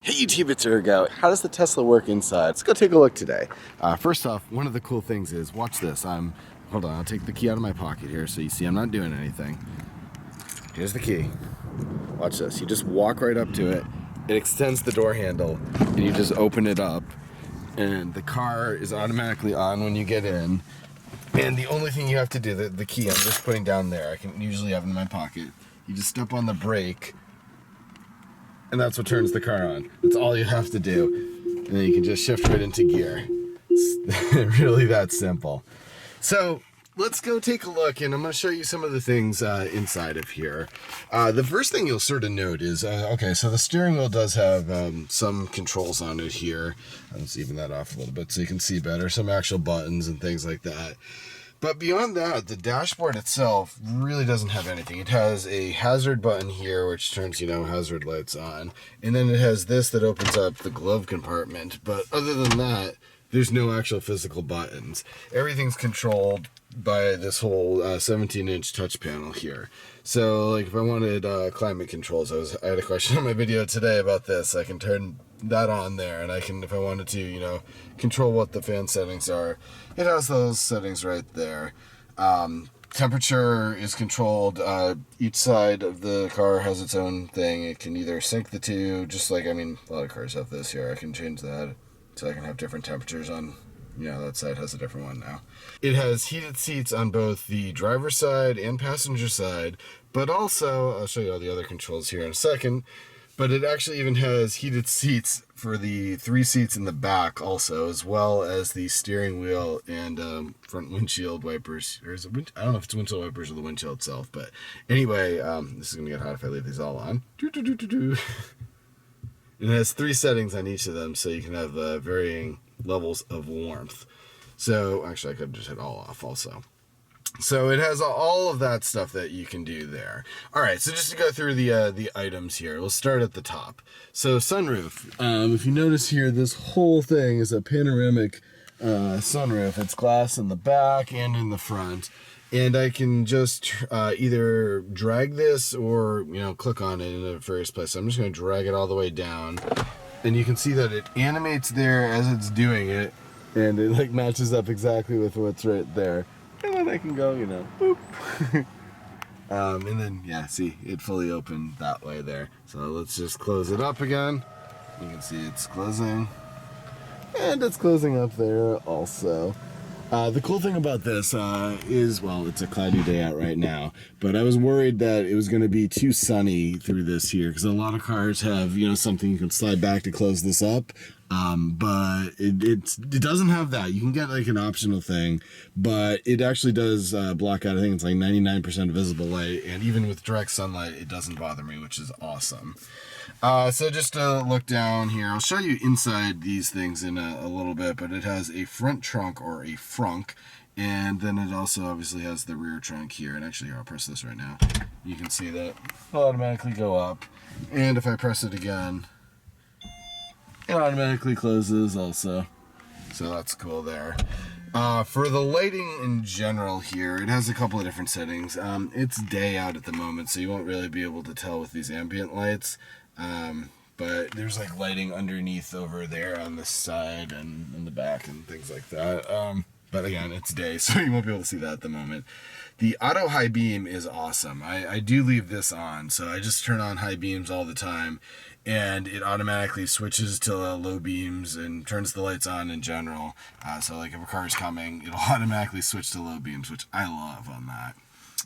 Hey YouTube, it's Urgo. How does the Tesla work inside? Let's go take a look today. First off, one of the cool things is, watch this. Hold on, I'll take the key out of my pocket here so you see I'm not doing anything. Here's the key. Watch this. You just walk right up to it. It extends the door handle and you just open it up and the car is automatically on when you get in. And the only thing you have to do, the key I'm just putting down there, I can usually have it in my pocket. You just step on the brake and that's what turns the car on. That's all you have to do. And then you can just shift right into gear. It's really that simple. So let's go take a look, and I'm going to show you some of the things inside of here. The first thing you'll sort of note is, okay, so the steering wheel does have some controls on it here. Let's even that off a little bit so you can see better. Some actual buttons and things like that. But beyond that, the dashboard itself really doesn't have anything. It has a hazard button here, which turns, hazard lights on. And then it has this that opens up the glove compartment. But other than that, there's no actual physical buttons. Everything's controlled by this whole 17-inch touch panel here. So, like, if I wanted climate controls, I had a question on my video today about this. I can turn that on there, and I can, if I wanted to, control what the fan settings are. It has those settings right there. Temperature is controlled. Each side of the car has its own thing. It can either sync the two, just like, a lot of cars have this here. I can change that so I can have different temperatures on, that side has a different one now. It has heated seats on both the driver's side and passenger side, but also, I'll show you all the other controls here in a second, but it actually even has heated seats for the 3 seats in the back also, as well as the steering wheel and front windshield wipers. Or is it I don't know if it's windshield wipers or the windshield itself, but anyway, this is going to get hot if I leave these all on. It has 3 settings on each of them, so you can have varying levels of warmth. So, actually, I could just hit all off also. So it has all of that stuff that you can do there. All right, so just to go through the items here, we'll start at the top. So sunroof. If you notice here, this whole thing is a panoramic sunroof. It's glass in the back and in the front. And I can just either drag this or, click on it in a various places. So I'm just going to drag it all the way down. And you can see that it animates there as it's doing it. And it matches up exactly with what's right there. And then I can go, boop. And then, see, it fully opened that way there. So let's just close it up again. You can see it's closing. And it's closing up there also. The cool thing about this is, it's a cloudy day out right now, but I was worried that it was going to be too sunny through this here, because a lot of cars have, something you can slide back to close this up, but it doesn't have that. You can get an optional thing, but it actually does block out, I think it's 99% visible light, and even with direct sunlight, it doesn't bother me, which is awesome. So just to look down here, I'll show you inside these things in a little bit, but it has a front trunk or a frunk, and then it also obviously has the rear trunk here. And actually, I'll press this right now. You can see that it'll automatically go up, and if I press it again, it automatically closes also. So that's cool there. For the lighting in general here, it has a couple of different settings. It's day out at the moment, so you won't really be able to tell with these ambient lights. But there's lighting underneath over there on the side and in the back and things like that. But again, it's day, so you won't be able to see that at the moment. The auto high beam is awesome. I do leave this on, so I just turn on high beams all the time, and it automatically switches to low beams and turns the lights on in general. So if a car is coming, it'll automatically switch to low beams, which I love on that.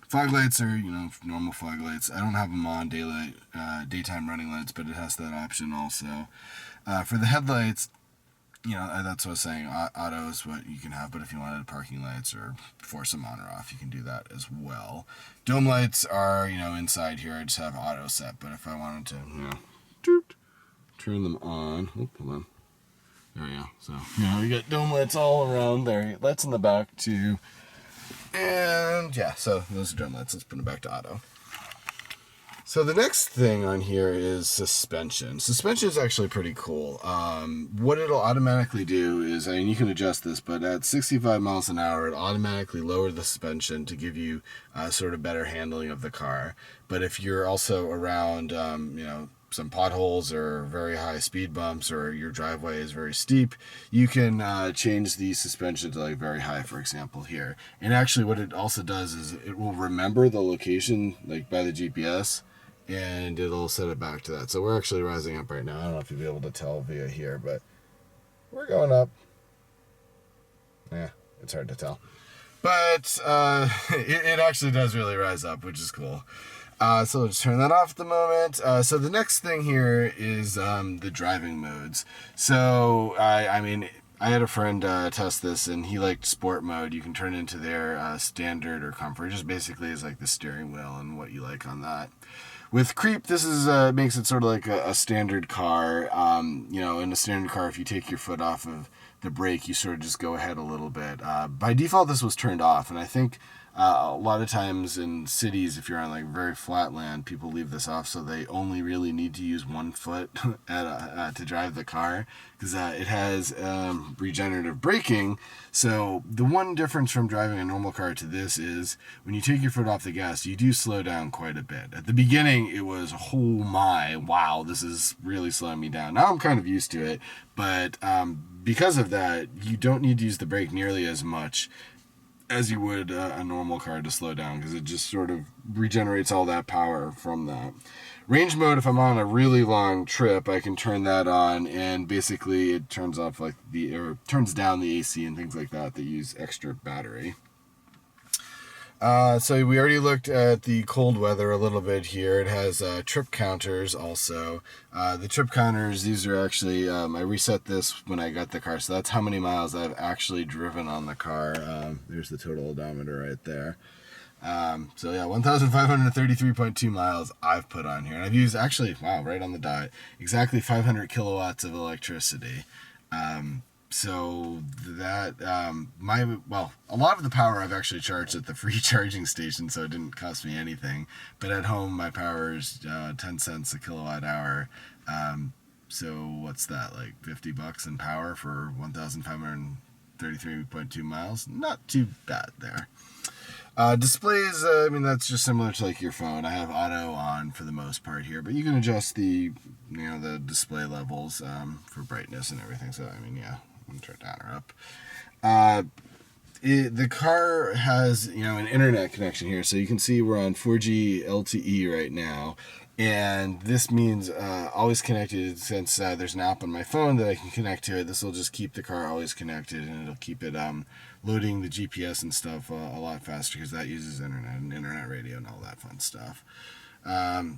Fog lights are, normal fog lights. I don't have them on daytime running lights, but it has that option also. For the headlights, that's what I was saying. Auto is what you can have, but if you wanted parking lights or force them on or off, you can do that as well. Dome lights are, inside here. I just have auto set, but if I wanted to, turn them on. Oh, hold on. There we go. So, you got dome lights all around there. Lights in the back too. And so those are dome lights. Let's put them back to auto. So the next thing on here is suspension. Suspension is actually pretty cool. What it'll automatically do is, you can adjust this, but at 65 miles an hour, it automatically lower the suspension to give you sort of better handling of the car. But if you're also around, some potholes or very high speed bumps, or your driveway is very steep, you can change the suspension to like very high, for example, here. And actually what it also does is it will remember the location like by the GPS, and it'll set it back to that. So we're actually rising up right now. I don't know if you'll be able to tell via here, but we're going up. Yeah, it's hard to tell. But it actually does really rise up, which is cool. So let's turn that off at the moment. So the next thing here is the driving modes. So I mean, I had a friend test this, and he liked sport mode. You can turn into their standard or comfort. It just basically is like the steering wheel and what you like on that. With creep, this is makes it sort of like a standard car. In a standard car, if you take your foot off of the brake, you sort of just go ahead a little bit. By default, this was turned off, and I think a lot of times in cities, if you're on like very flat land, people leave this off, so they only really need to use one foot to drive the car, because it has regenerative braking. So the one difference from driving a normal car to this is when you take your foot off the gas, you do slow down quite a bit. At the beginning, it was, oh my, wow, this is really slowing me down. Now I'm kind of used to it, but because of that, you don't need to use the brake nearly as much as you would a normal car to slow down, because it just sort of regenerates all that power from that. Range mode, if I'm on a really long trip, I can turn that on, and basically it turns off turns down the AC and things like that use extra battery. So we already looked at the cold weather a little bit here. It has trip counters also. The trip counters, these are actually, I reset this when I got the car, so that's how many miles I've actually driven on the car. There's the total odometer right there. So yeah, 1,533.2 miles I've put on here. And I've used, actually, wow, right on the dot, exactly 500 kilowatts of electricity. So that, a lot of the power I've actually charged at the free charging station, so it didn't cost me anything. But at home, my power is 10 cents a kilowatt hour. So what's that, like $50 in power for 1,533.2 miles? Not too bad there. Displays, that's just similar to like your phone. I have auto on for the most part here, but you can adjust the display levels for brightness and everything. So, yeah, I'm going to turn it down or up. The car has, an internet connection here. So you can see we're on 4G LTE right now. And this means always connected, since there's an app on my phone that I can connect to it. This will just keep the car always connected, and it'll keep it loading the GPS and stuff a lot faster, because that uses internet and internet radio and all that fun stuff. I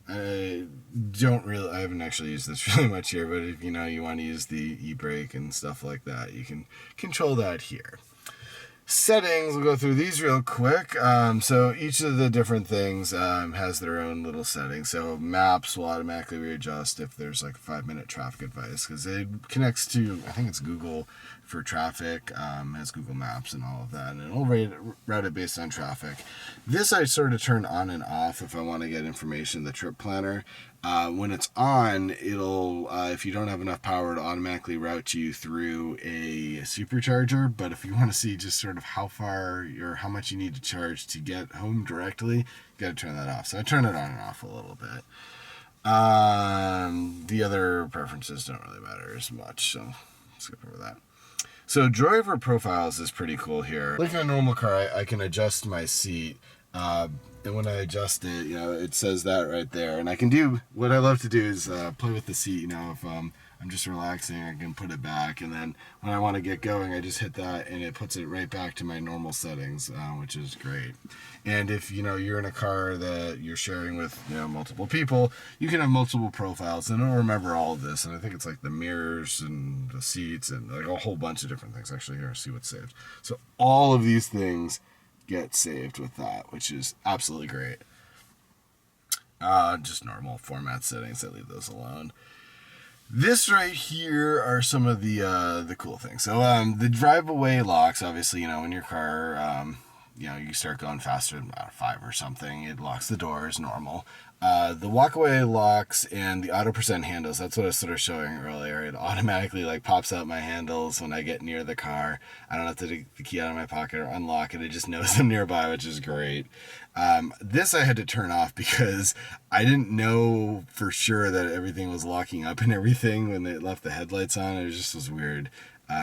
haven't actually used this really much here, but if you want to use the e-brake and stuff like that, you can control that here. Settings, we'll go through these real quick. So each of the different things has their own little settings. So maps will automatically readjust if there's like 5-minute traffic advice, because it connects to, I think it's Google for traffic, has Google Maps and all of that, and it'll route it based on traffic. This I sort of turn on and off if I want to get information in the trip planner. When it's on, it'll, if you don't have enough power, to automatically route you through a supercharger. But if you want to see just sort of how far or how much you need to charge to get home directly, you got to turn that off. So I turn it on and off a little bit. The other preferences don't really matter as much, so skip over that. So driver profiles is pretty cool here. Like in a normal car, I can adjust my seat. And when I adjust it, it says that right there. And I can do, what I love to do is play with the seat. If I'm just relaxing, I can put it back. And then when I want to get going, I just hit that, and it puts it right back to my normal settings, which is great. And if, you're in a car that you're sharing with, multiple people, you can have multiple profiles, and it'll remember all of this. And I think it's like the mirrors and the seats and like a whole bunch of different things. Actually, here, see what's saved. So all of these things get saved with that, which is absolutely great. Just normal format settings, I leave those alone. This right here are some of the cool things. So the drive away locks, obviously, when your car you start going faster than about 5 or something, it locks the doors normal. The walkaway locks and the auto percent handles, that's what I was sort of showing earlier. It automatically like pops out my handles when I get near the car. I don't have to take the key out of my pocket or unlock it. It just knows I'm nearby, which is great. This I had to turn off because I didn't know for sure that everything was locking up and everything when they left the headlights on. It just was weird.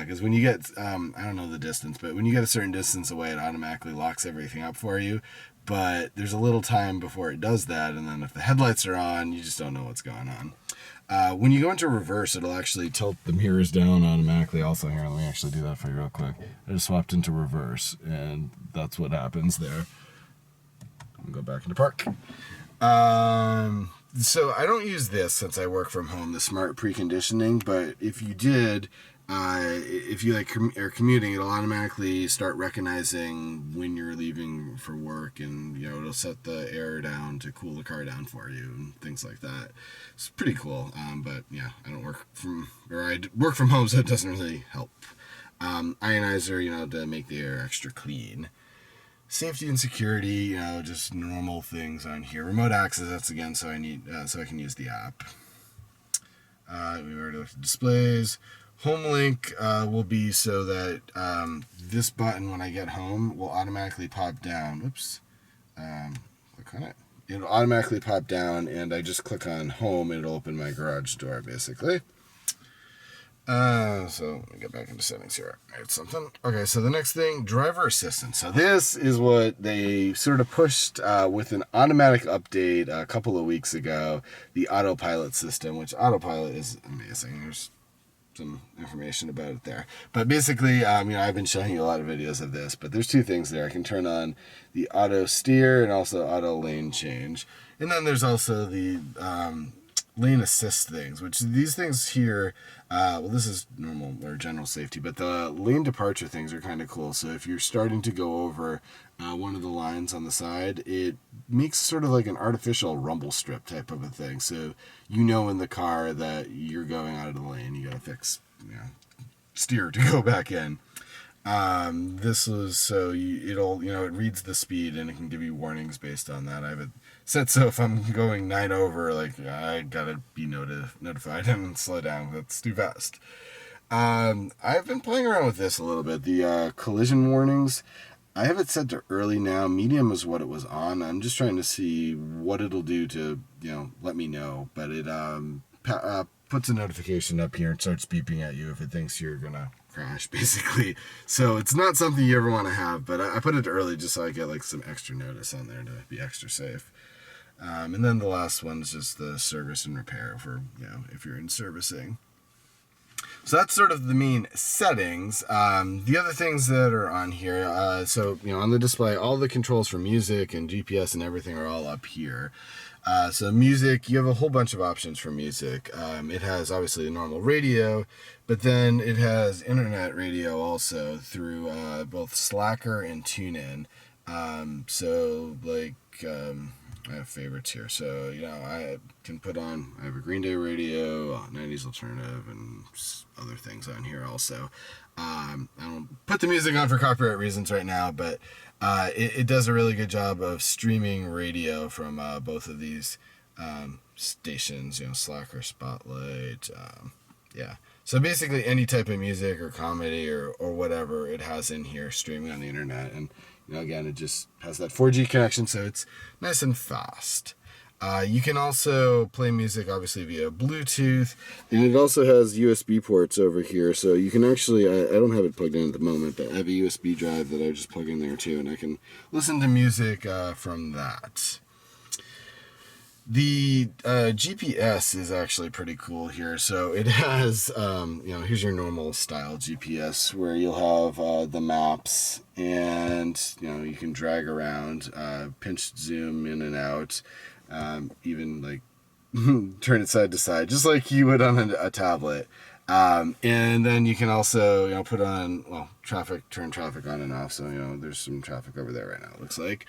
Because when you get, I don't know the distance, but when you get a certain distance away, it automatically locks everything up for you. But there's a little time before it does that, and then if the headlights are on, you just don't know what's going on. When you go into reverse, it'll actually tilt the mirrors down automatically. Also, here, let me actually do that for you real quick. I just swapped into reverse, and that's what happens there. I'll go back into park. So I don't use this since I work from home, the smart preconditioning, but if you did, if you like are commuting, it'll automatically start recognizing when you're leaving for work, and it'll set the air down to cool the car down for you and things like that. It's pretty cool. But yeah, I work from home, so it doesn't really help. Ionizer, to make the air extra clean. Safety and security, just normal things on here. Remote access, that's again so I can use the app. We already looked at displays. Home link will be so that this button, when I get home, will automatically pop down. Oops. Click on it. It'll automatically pop down, and I just click on home, and it'll open my garage door, basically. So let me get back into settings here. I had something. Okay, so the next thing, driver assistance. So this is what they sort of pushed with an automatic update a couple of weeks ago, the autopilot system, which autopilot is amazing. There's some information about it there. But basically, I've been showing you a lot of videos of this, but there's two things there. I can turn on the auto steer and also auto lane change. And then there's also the lane assist things, which these things here, this is normal or general safety, but the lane departure things are kind of cool. So if you're starting to go over one of the lines on the side, it makes sort of like an artificial rumble strip type of a thing. So in the car that you're going out of the lane, you gotta fix, steer to go back in. This was so it'll it reads the speed and it can give you warnings based on that. I have it set so if I'm going 9 over, like I gotta be notified and slow down. That's too fast. I've been playing around with this a little bit. The collision warnings, I have it set to early now. Medium is what it was on. I'm just trying to see what it'll do to let me know. But it puts a notification up here and starts beeping at you if it thinks you're gonna crash, basically. So it's not something you ever want to have, but I put it early just so I get like some extra notice on there to be extra safe. And then the last one is just the service and repair for if you're in servicing. So that's sort of the main settings. The other things that are on here, on the display, all the controls for music and GPS and everything are all up here. So music, you have a whole bunch of options for music. It has obviously the normal radio, but then it has internet radio also through both Slacker and TuneIn. I have favorites here. So, I can I have a Green Day radio, 90s alternative, and other things on here also. I don't put the music on for copyright reasons right now, but it does a really good job of streaming radio from both of these stations, Slacker, Spotlight, So basically any type of music or comedy or whatever it has in here streaming on the internet. And, again, it just has that 4G connection, so it's nice and fast. You can also play music, obviously, via Bluetooth, and it also has USB ports over here, so you can actually, I don't have it plugged in at the moment, but I have a USB drive that I just plug in there, too, and I can listen to music from that. The GPS is actually pretty cool here. So it has, here's your normal style GPS where you'll have the maps and, you can drag around, pinch zoom in and out, even like turn it side to side, just like you would on a tablet. And then you can also, put on, turn traffic on and off. So, there's some traffic over there right now, it looks like.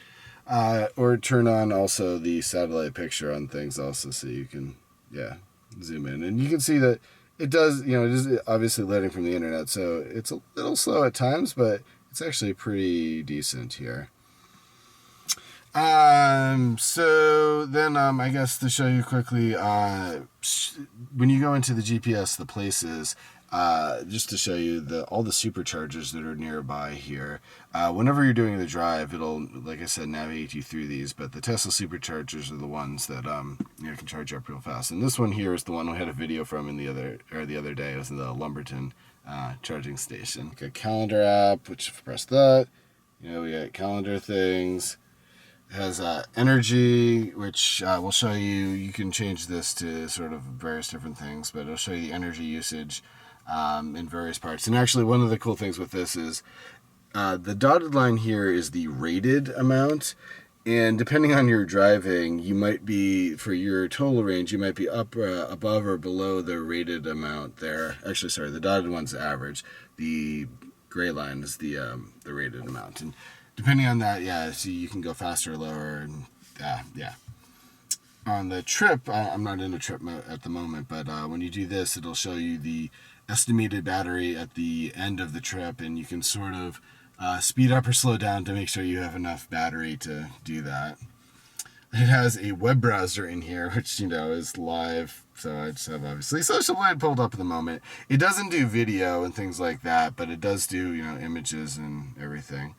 Or turn on also the satellite picture on things also, so you can, zoom in. And you can see that it does, it is obviously letting from the internet, so it's a little slow at times, but it's actually pretty decent here. So then, I guess to show you quickly, when you go into the GPS, the places, just to show you all the superchargers that are nearby here. Whenever you're doing the drive, it'll, like I said, navigate you through these, but the Tesla superchargers are the ones that, can charge up real fast. And this one here is the one we had a video from the other day. It was in the Lumberton, charging station. Got a calendar app, which if you press that, we got calendar things. It has energy, which will show you. You can change this to sort of various different things, but it'll show you the energy usage in various parts. And actually, one of the cool things with this is the dotted line here is the rated amount. And depending on your driving, you might be, for your total range, you might be up, above or below the rated amount there. Actually, sorry, the dotted one's the average. The gray line is the rated amount. And depending on that, so you can go faster or lower. And, on the trip, I'm not in a trip mode at the moment, but when you do this, it'll show you the estimated battery at the end of the trip, and you can sort of speed up or slow down to make sure you have enough battery to do that. It has a web browser in here, which, is live. So I just have, obviously, Social Blade pulled up at the moment. It doesn't do video and things like that, but it does do, images and everything.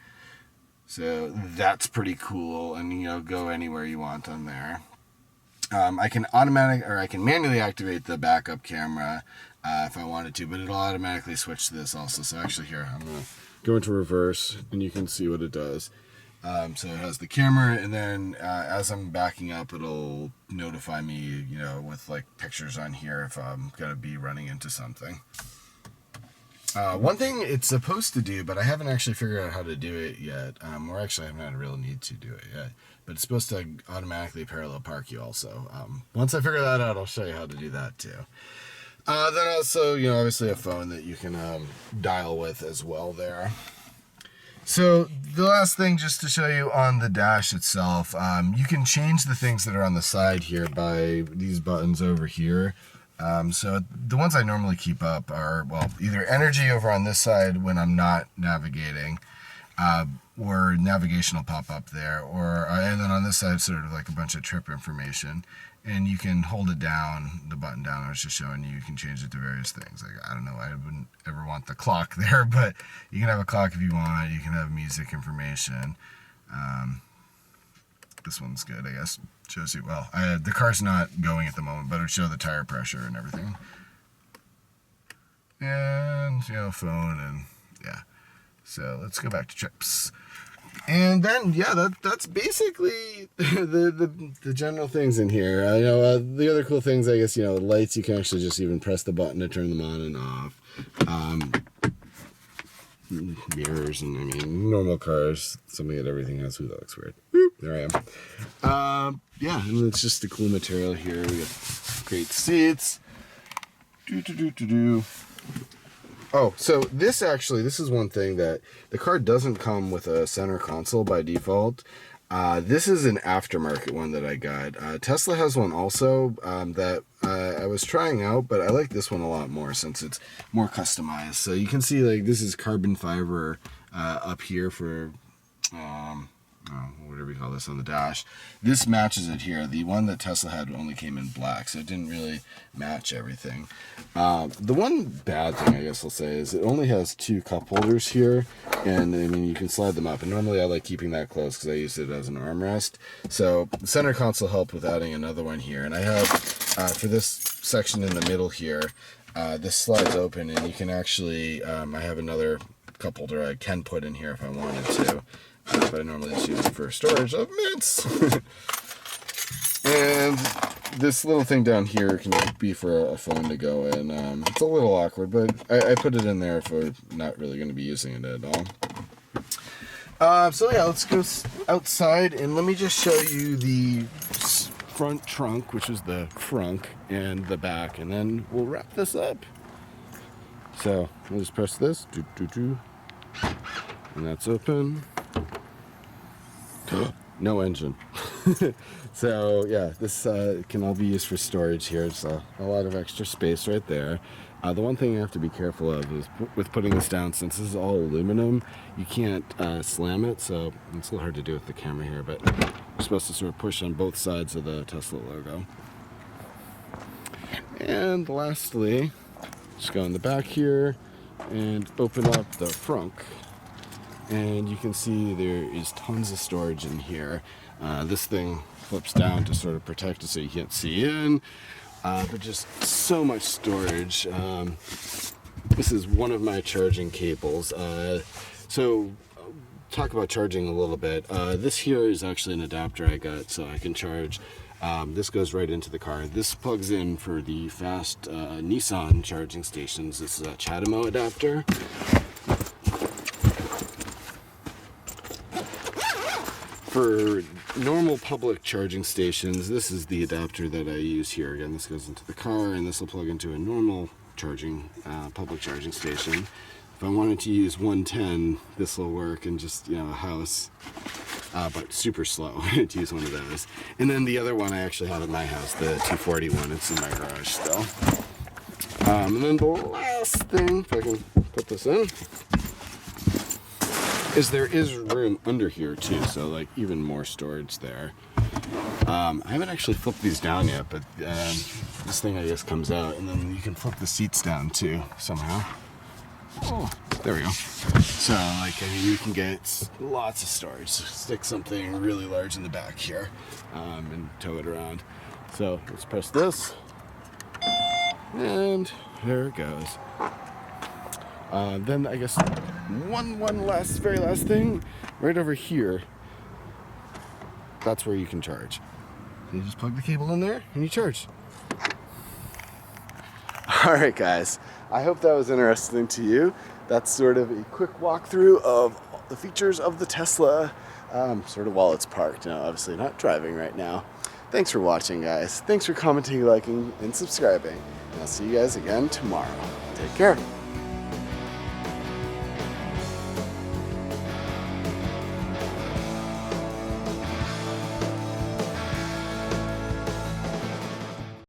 So that's pretty cool, and go anywhere you want on there. I can manually activate the backup camera if I wanted to, but it'll automatically switch to this also. So actually here, I'm gonna go into reverse, and you can see what it does. So it has the camera, and then as I'm backing up, it'll notify me, with like pictures on here if I'm gonna be running into something. One thing it's supposed to do, but I haven't actually figured out how to do it yet, or actually I haven't had a real need to do it yet, but it's supposed to automatically parallel park you also. Once I figure that out, I'll show you how to do that too. Then also, obviously a phone that you can dial with as well there. So the last thing, just to show you on the dash itself, you can change the things that are on the side here by these buttons over here. So the ones I normally keep up are, either energy over on this side when I'm not navigating, or navigation will pop up there, and then on this side, sort of like a bunch of trip information. And you can hold it down, the button down I was just showing you. You can change it to various things. Like, I don't know, I wouldn't ever want the clock there, but you can have a clock if you want. You can have music information. This one's good, I guess. Shows you, the car's not going at the moment, but it'll show the tire pressure and everything. And, phone, and So let's go back to trips. And then, that's basically the general things in here. The other cool things, I guess, lights, you can actually just even press the button to turn them on and off. Mirrors, and normal cars, something that everything has. Ooh, that looks weird. There I am. And it's just a cool material here. We got great seats. Oh, so this is one thing that the car doesn't come with a center console by default. This is an aftermarket one that I got. Tesla has one also that I was trying out, but I like this one a lot more since it's more customized. So you can see, like, this is carbon fiber up here for whatever you call this on the dash. This matches it here. The one that Tesla had only came in black, so it didn't really match everything. The one bad thing, I guess I'll say, is it only has 2 cup holders here, and you can slide them up, and normally I like keeping that close because I use it as an armrest. So the center console helped with adding another one here, and I have for this section in the middle here, this slides open, and you can actually I have another cup holder I can put in here if I wanted to. But I normally just use it for storage of mints. And this little thing down here can be for a phone to go in. It's a little awkward, but I put it in there if we're not really going to be using it at all. Let's go outside, and let me just show you the front trunk, which is the frunk, and the back, and then we'll wrap this up. So I'll just press this, and that's open. No engine. So yeah, this can all be used for storage here. It's a lot of extra space right there. The one thing you have to be careful of is with putting this down, since this is all aluminum, you can't slam it, so it's a little hard to do with the camera here, but you're supposed to sort of push on both sides of the Tesla logo. And lastly, just go in the back here and open up the frunk. And you can see there is tons of storage in here. This thing flips down to sort of protect it so you can't see in, but just so much storage. This is one of my charging cables. So talk about charging a little bit. This here is actually an adapter I got so I can charge. This goes right into the car. This plugs in for the fast Nissan charging stations. This is a CHAdeMO adapter. For normal public charging stations, this is the adapter that I use here. Again, this goes into the car, and this will plug into a normal charging, public charging station. If I wanted to use 110, this will work in just, a house, but super slow to use one of those. And then the other one I actually have at my house, the 240 one. It's in my garage still. And then the last thing, if I can put this in, is there is room under here too, so like even more storage there. I haven't actually flipped these down yet, but this thing I guess comes out, and then you can flip the seats down too somehow. Oh, there we go. So you can get lots of storage. Stick something really large in the back here and tow it around. So let's press this, and there it goes. Then I guess very last thing, right over here, that's where you can charge. You just plug the cable in there and you charge. Alright guys, I hope that was interesting to you. That's sort of a quick walkthrough of the features of the Tesla, sort of while it's parked. Now, obviously not driving right now. Thanks for watching, guys. Thanks for commenting, liking, and subscribing. And I'll see you guys again tomorrow. Take care.